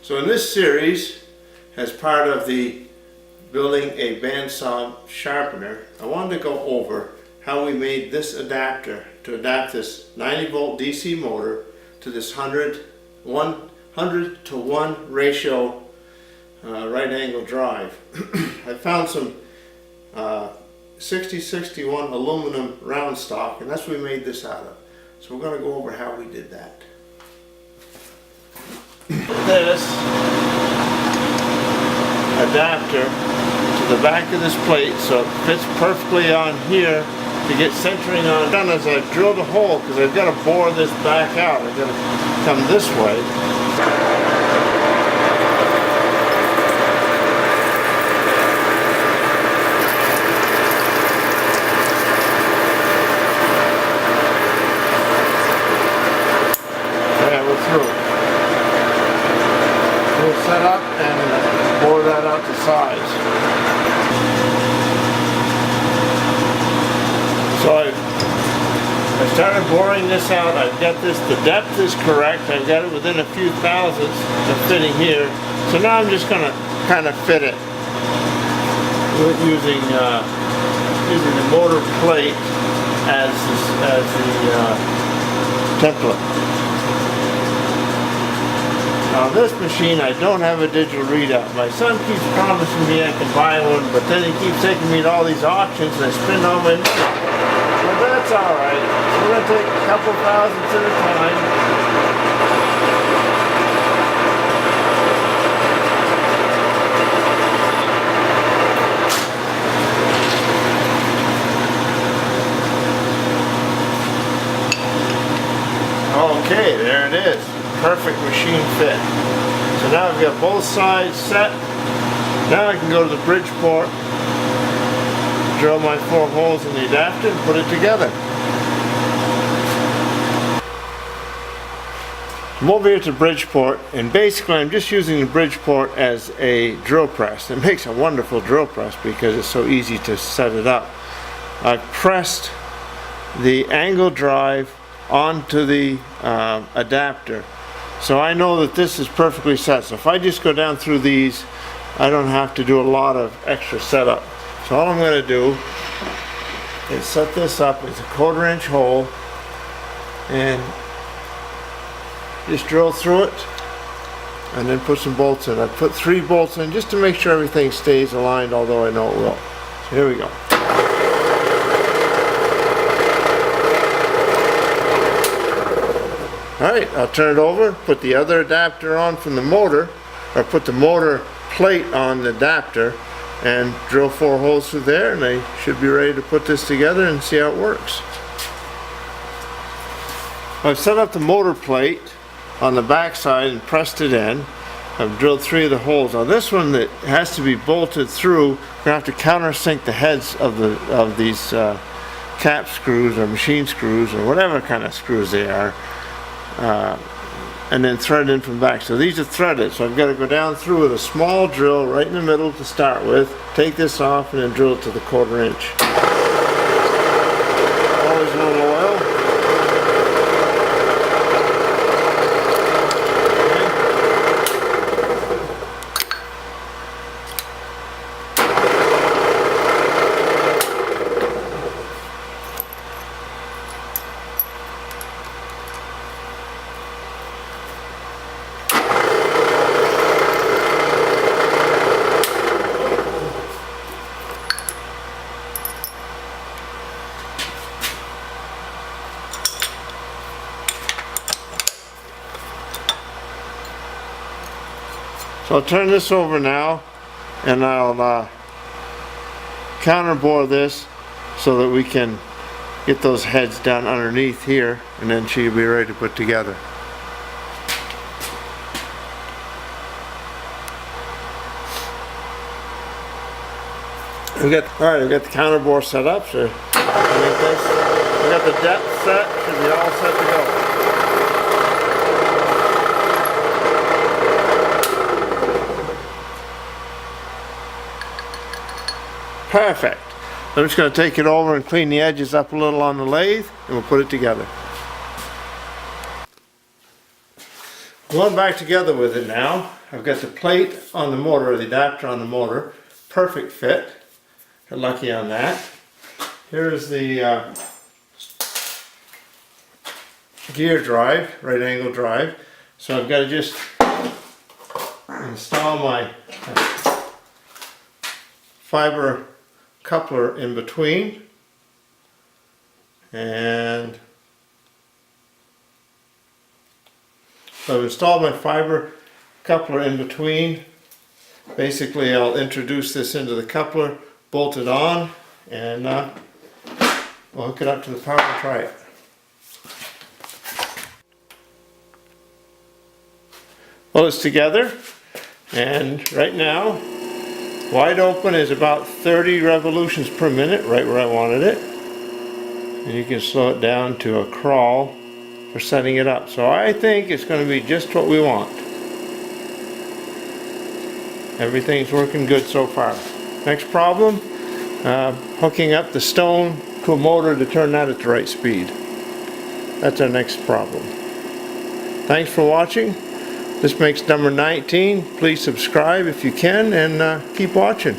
So in this series, as part of the building a bandsaw sharpener, I wanted to go over how we made this adapter to adapt this 90 volt DC motor to this 100 to 1 ratio right angle drive. I found some 6061 aluminum round stock, and that's what we made this out of. So we're going to go over how we did that. This adapter to the back of this plate so it fits perfectly on here to get centering on. Done as I've drilled a hole because I've got to bore this back out. I've got to come this way. We'll set up and bore that out to size. So I started boring this out. I've got this, the depth is correct. I've got it within a few thousandths of fitting here. So now I'm just going to kind of fit it using the motor plate as the template. Now this machine, I don't have a digital readout. My son keeps promising me I can buy one, but then he keeps taking me to all these auctions and I spend all my money. But that's alright. We're going to take a couple thousandths at a time. Okay, there it is. Perfect machine fit. So now I've got both sides set. Now I can go to the Bridgeport, drill my 4 holes in the adapter and put it together. I'm over here to Bridgeport, and basically I'm just using the Bridgeport as a drill press. It makes a wonderful drill press because it's so easy to set it up. I've pressed the angle drive onto the adapter. So I know that this is perfectly set. So if I just go down through these, I don't have to do a lot of extra setup. So all I'm going to do is set this up as a 1/4 inch hole and just drill through it and then put some bolts in. I put 3 bolts in just to make sure everything stays aligned, although I know it will. So here we go. Alright, I'll turn it over, put the other adapter on from the motor, or put the motor plate on the adapter, and drill 4 holes through there, and I should be ready to put this together and see how it works. I've set up the motor plate on the back side and pressed it in. I've drilled 3 of the holes. Now this one that has to be bolted through, we're going to have to countersink the heads of these cap screws or machine screws or whatever kind of screws they are. And then thread in from back. So these are threaded, so I've got to go down through with a small drill right in the middle to start with, take this off and then drill it to the 1/4 inch. Always a little oil. So I'll turn this over now and I'll counter bore this so that we can get those heads down underneath here, and then she'll be ready to put together. I've got the counter bore set up, so I've got the depth set, should be all set to go. Perfect. I'm just going to take it over and clean the edges up a little on the lathe, and we'll put it together. Going back together with it now, I've got the plate on the motor, or the adapter on the motor, perfect fit. Got lucky on that. Here's the gear drive, right angle drive. So I've got to just install my fiber coupler in between, and so I've installed my fiber coupler in between. Basically I'll introduce this into the coupler, bolt it on, and we'll hook it up to the power and try it. Well, it's together, and right now wide open is about 30 revolutions per minute, right where I wanted it. And you can slow it down to a crawl for setting it up. So I think it's going to be just what we want. Everything's working good so far. Next problem, hooking up the stone to a motor to turn that at the right speed. That's our next problem. Thanks for watching. This makes number 19. Please subscribe if you can, and keep watching.